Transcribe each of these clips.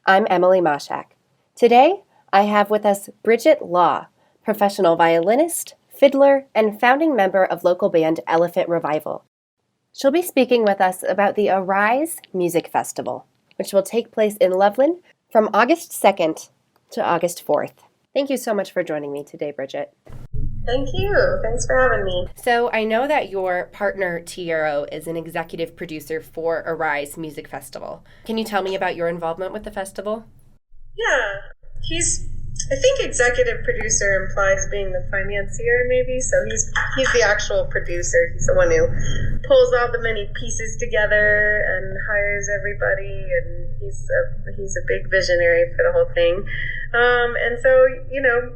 I'm Emily Mashak. Today, I have with us Bridget Law, professional violinist, fiddler, and founding member of local band Elephant Revival. She'll be speaking with us about the Arise Music Festival, which will take place in Loveland from August 2nd to August 4th. Thank you so much for joining me today, Bridget. Thank you. Thanks for having me. So I know that your partner, Tiero, is an executive producer for Arise Music Festival. Can you tell me about your involvement with the festival? Yeah, I think executive producer implies being the financier maybe, so he's the actual producer. He's the one who pulls all the many pieces together and hires everybody, and he's a big visionary for the whole thing. And so,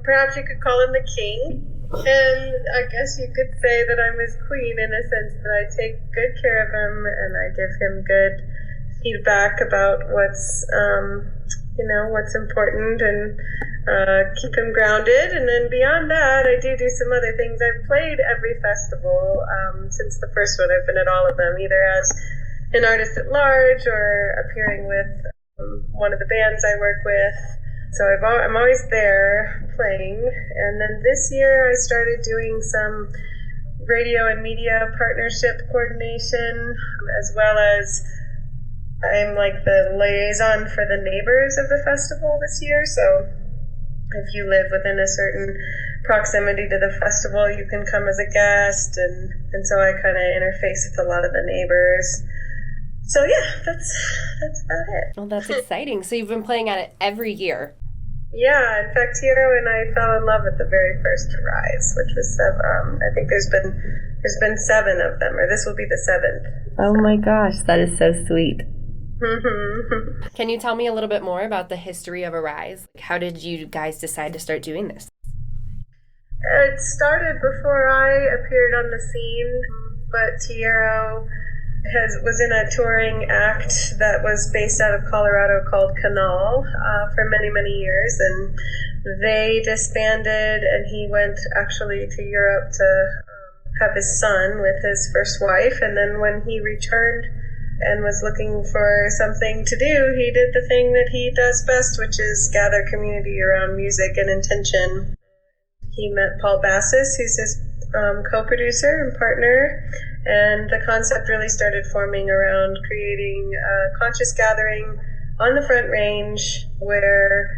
perhaps you could call him the king. And I guess you could say that I'm his queen in a sense that I take good care of him and I give him good feedback about what's important and keep him grounded. And then beyond that, I do some other things. I've played every festival since the first one. I've been at all of them, either as an artist at large or appearing with one of the bands I work with. So I'm always there playing. And then this year I started doing some radio and media partnership coordination, as well as I'm like the liaison for the neighbors of the festival this year. So if you live within a certain proximity to the festival, you can come as a guest. And so I kind of interface with a lot of the neighbors. So yeah, that's about it. Well, that's exciting. So you've been playing at it every year. Yeah, in fact, Tiero and I fell in love at the very first Arise, which was I think there's been 7 of them, or this will be the 7th. Oh my gosh, that is so sweet. Mm-hmm. Can you tell me a little bit more about the history of Arise? How did you guys decide to start doing this? It started before I appeared on the scene, but Tiero was in a touring act that was based out of Colorado called Canal for many, many years, and they disbanded, and he went actually to Europe to have his son with his first wife. And then when he returned and was looking for something to do, he did the thing that he does best, which is gather community around music and intention. He met Paul Bassis, who's his co-producer and partner, and the concept really started forming around creating a conscious gathering on the Front Range where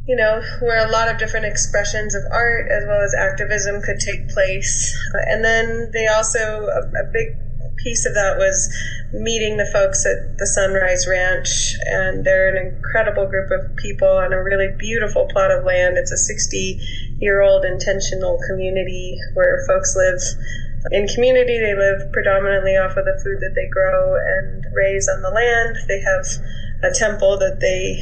a lot of different expressions of art as well as activism could take place. And then they also, a big piece of that was meeting the folks at the Sunrise Ranch, and they're an incredible group of people on a really beautiful plot of land. It's a 60-year-old intentional community where folks live in community. They live predominantly off of the food that they grow and raise on the land. They have a temple that they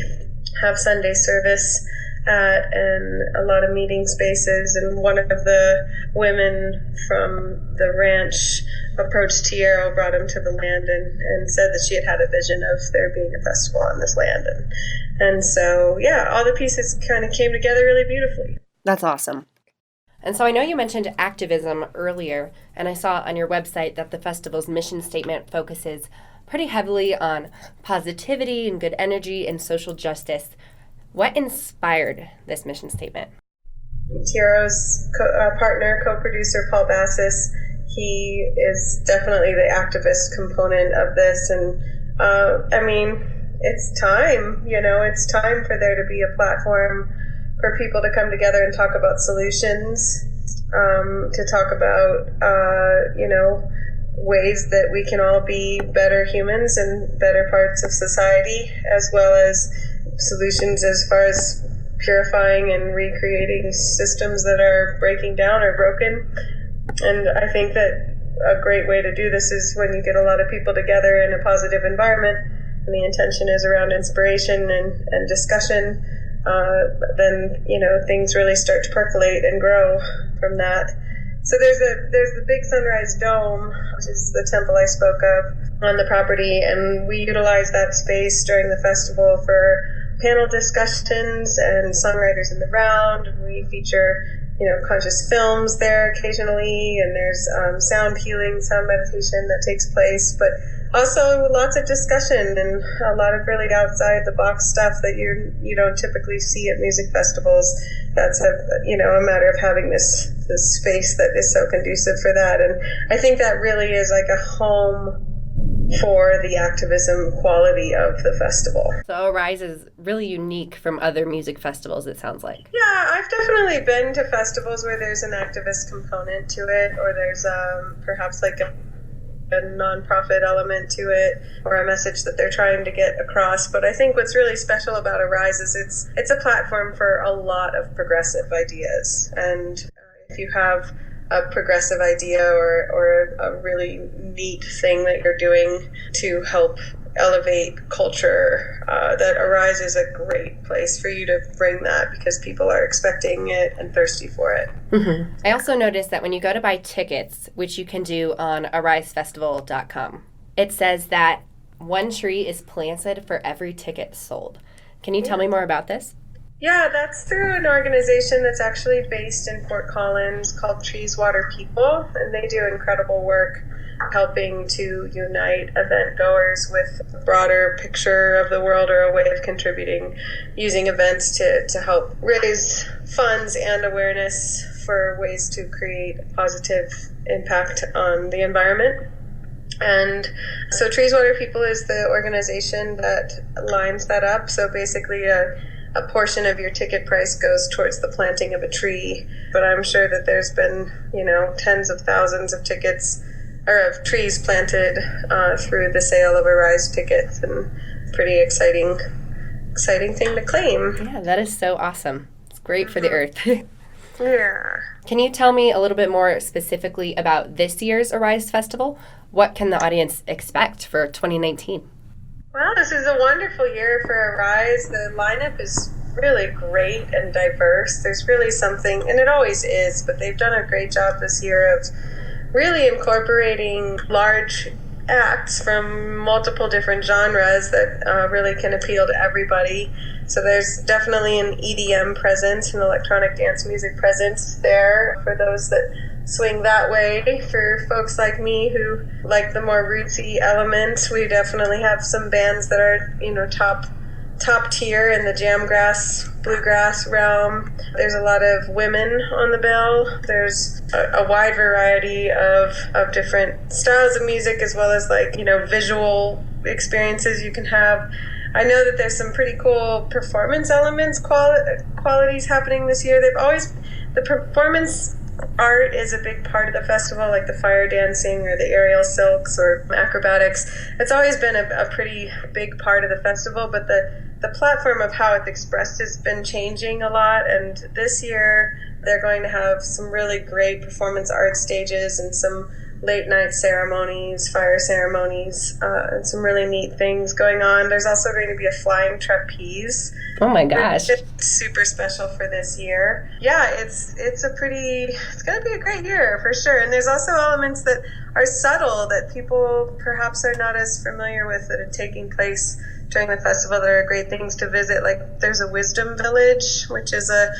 have Sunday service at, and a lot of meeting spaces. And one of the women from the ranch approached Tiero, brought him to the land, and said that she had a vision of there being a festival on this land. And so, yeah, all the pieces kind of came together really beautifully. That's awesome. And so I know you mentioned activism earlier, and I saw on your website that the festival's mission statement focuses pretty heavily on positivity and good energy and social justice. What inspired this mission statement? Tiero's partner, co-producer, Paul Bassis, he is definitely the activist component of this. And it's time, it's time for there to be a platform for people to come together and talk about solutions, to talk about, ways that we can all be better humans and better parts of society, as well as solutions as far as purifying and recreating systems that are breaking down or broken. And I think that a great way to do this is when you get a lot of people together in a positive environment, and the intention is around inspiration and discussion. Then things really start to percolate and grow from that. So there's the big Sunrise Dome, which is the temple I spoke of, on the property, and we utilize that space during the festival for panel discussions and songwriters in the round. And we feature conscious films there occasionally, and there's sound healing, sound meditation that takes place. But Also, lots of discussion and a lot of really outside the box stuff that you don't typically see at music festivals. That's a matter of having this space that is so conducive for that. And I think that really is like a home for the activism quality of the festival. So Arise is really unique from other music festivals, it sounds like. Yeah, I've definitely been to festivals where there's an activist component to it, or there's perhaps like a nonprofit element to it, or a message that they're trying to get across. But I think what's really special about Arise is it's a platform for a lot of progressive ideas. And if you have a progressive idea or a really neat thing that you're doing to help elevate culture, that Arise is a great place for you to bring that, because people are expecting it and thirsty for it. Mm-hmm. I also noticed that when you go to buy tickets, which you can do on arisefestival.com, it says that one tree is planted for every ticket sold. Can you tell me more about this? Yeah, that's through an organization that's actually based in Fort Collins called Trees, Water, People, and they do incredible work helping to unite event goers with a broader picture of the world, or a way of contributing, using events to help raise funds and awareness for ways to create a positive impact on the environment. And so Trees, Water, People is the organization that lines that up. So basically a portion of your ticket price goes towards the planting of a tree. But I'm sure that there's been, tens of thousands of tickets or of trees planted through the sale of Arise tickets, and pretty exciting thing to claim. Yeah, that is so awesome. It's great for the earth. Yeah. Can you tell me a little bit more specifically about this year's Arise Festival? What can the audience expect for 2019? Well, this is a wonderful year for Arise. The lineup is really great and diverse. There's really something, and it always is, but they've done a great job this year of really incorporating large acts from multiple different genres that really can appeal to everybody. So there's definitely an EDM presence, an electronic dance music presence there for those that swing that way. For folks like me who like the more rootsy elements, we definitely have some bands that are, top tier in the jamgrass, bluegrass realm. There's a lot of women on the bill. There's a wide variety of different styles of music, as well as visual experiences you can have. I know that there's some pretty cool performance elements, qualities happening this year. The performance art is a big part of the festival, like the fire dancing or the aerial silks or acrobatics. It's always been a pretty big part of the festival, but the platform of how it's expressed has been changing a lot, and this year they're going to have some really great performance art stages and some late night ceremonies, fire ceremonies, and some really neat things going on. There's also going to be a flying trapeze. Oh my gosh. It's super special for this year. Yeah, it's going to be a great year for sure. And there's also elements that are subtle that people perhaps are not as familiar with that are taking place during the festival that are great things to visit. Like there's a wisdom village, which is a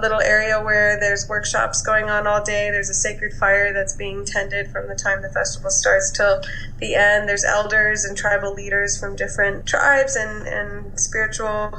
little area where there's workshops going on all day. There's a sacred fire that's being tended from the time the festival starts till the end. There's elders and tribal leaders from different tribes and spiritual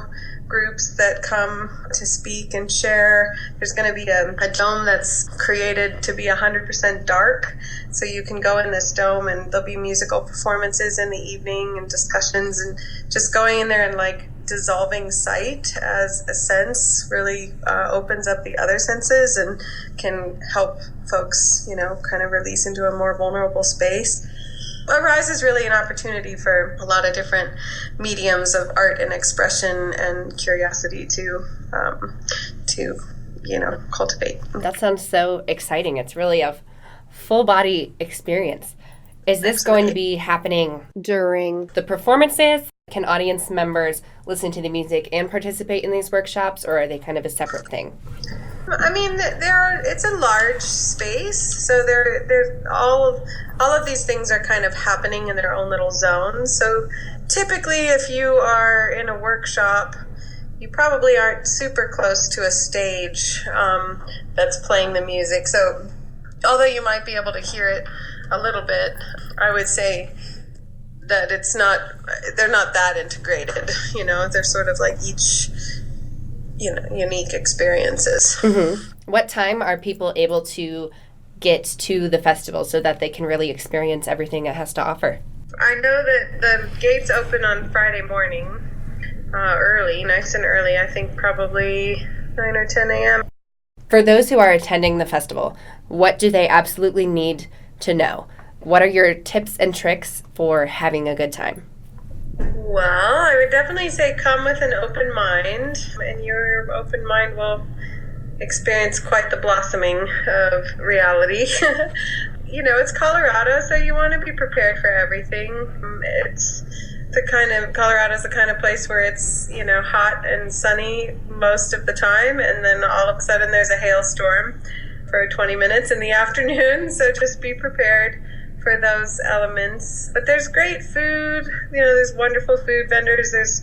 groups that come to speak and share. There's going to be a dome that's created to be 100% dark, so you can go in this dome and there'll be musical performances in the evening and discussions, and just going in there and dissolving sight as a sense really opens up the other senses and can help folks, kind of release into a more vulnerable space. Arise is really an opportunity for a lot of different mediums of art and expression and curiosity to cultivate. That sounds so exciting. It's really a full body experience. Is this Absolutely. going to be happening during the performances? Can audience members listen to the music and participate in these workshops, or are they kind of a separate thing? I mean, it's a large space, so there's all of these things are kind of happening in their own little zones. So typically, if you are in a workshop, you probably aren't super close to a stage that's playing the music. So although you might be able to hear it a little bit, I would say that they're not that integrated, they're sort of like each, unique experiences. Mm-hmm. What time are people able to get to the festival so that they can really experience everything it has to offer? I know that the gates open on Friday morning, early, nice and early, I think probably 9 or 10 a.m. For those who are attending the festival, what do they absolutely need to know? What are your tips and tricks for having a good time? Well, I would definitely say come with an open mind, and your open mind will experience quite the blossoming of reality. It's Colorado, so you want to be prepared for everything. Colorado's the kind of place where it's, hot and sunny most of the time, and then all of a sudden there's a hailstorm for 20 minutes in the afternoon, so just be prepared for those elements. But there's great food, there's wonderful food vendors, there's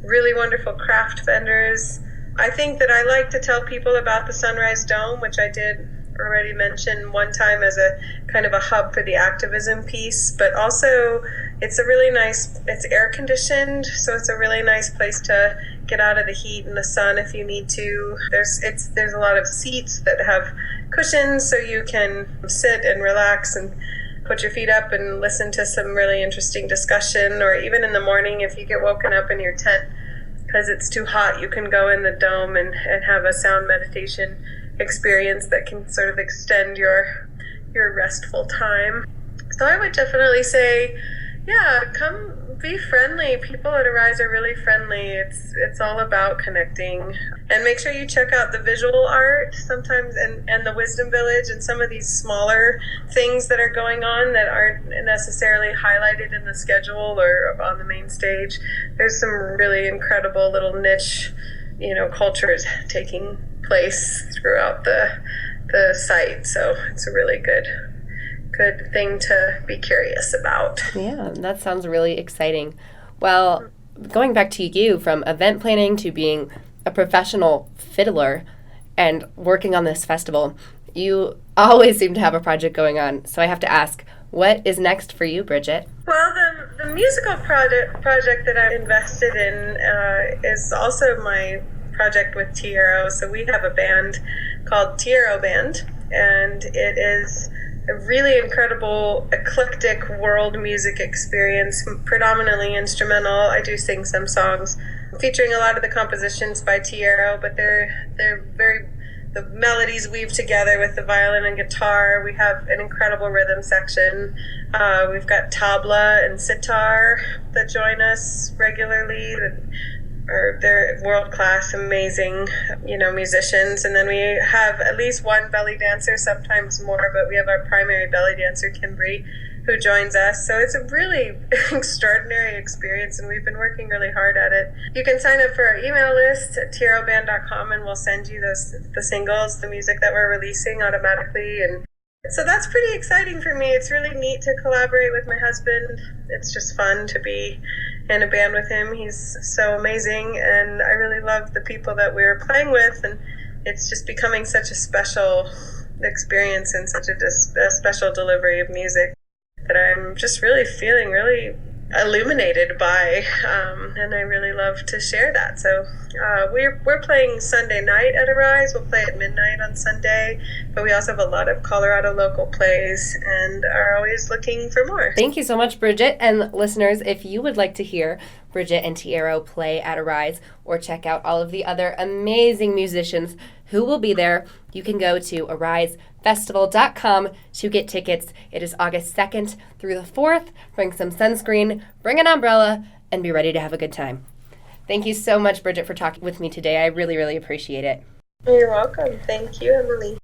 really wonderful craft vendors. I think that I like to tell people about the Sunrise Dome, which I did already mention one time as a kind of a hub for the activism piece, but also it's air conditioned, so it's a really nice place to get out of the heat and the sun if you need to. There's a lot of seats that have cushions, so you can sit and relax and put your feet up and listen to some really interesting discussion, or even in the morning if you get woken up in your tent because it's too hot, you can go in the dome and have a sound meditation experience that can sort of extend your restful time. So I would definitely say, come be friendly. People at Arise are really friendly. It's all about connecting. And make sure you check out the visual art sometimes, and the Wisdom Village, and some of these smaller things that are going on that aren't necessarily highlighted in the schedule or on the main stage. There's some really incredible little niche, cultures taking place throughout the site. So it's a really good thing to be curious about. Yeah, that sounds really exciting. Well, going back to you, from event planning to being a professional fiddler and working on this festival, you always seem to have a project going on. So I have to ask, what is next for you, Bridget? Well, the musical project that I'm invested in is also my project with Tiero. So we have a band called Tiero Band, and it is a really incredible, eclectic world music experience, predominantly instrumental. I do sing some songs featuring a lot of the compositions by Tiero, but they're the melodies weave together with the violin and guitar. We have an incredible rhythm section. We've got tabla and sitar that join us regularly. They're world-class, amazing, musicians. And then we have at least one belly dancer, sometimes more, but we have our primary belly dancer, Kimbri, who joins us. So it's a really extraordinary experience, and we've been working really hard at it. You can sign up for our email list at tieroband.com, and we'll send you the singles, the music that we're releasing automatically. And so that's pretty exciting for me. It's really neat to collaborate with my husband. It's just fun to be in a band with him. He's so amazing, and I really love the people that we're playing with, and it's just becoming such a special experience and such a special delivery of music that I'm just really feeling really illuminated by, and I really love to share that. So we're playing Sunday night at Arise. We'll play at midnight on Sunday, but we also have a lot of Colorado local plays and are always looking for more. Thank you so much, Bridget. And listeners, if you would like to hear Bridget and Tiero play at Arise or check out all of the other amazing musicians who will be there, you can go to arisefestival.com to get tickets. It is August 2nd through the 4th. Bring some sunscreen, bring an umbrella, and be ready to have a good time. Thank you so much, Bridget, for talking with me today. I really, really appreciate it. You're welcome. Thank you, Emily.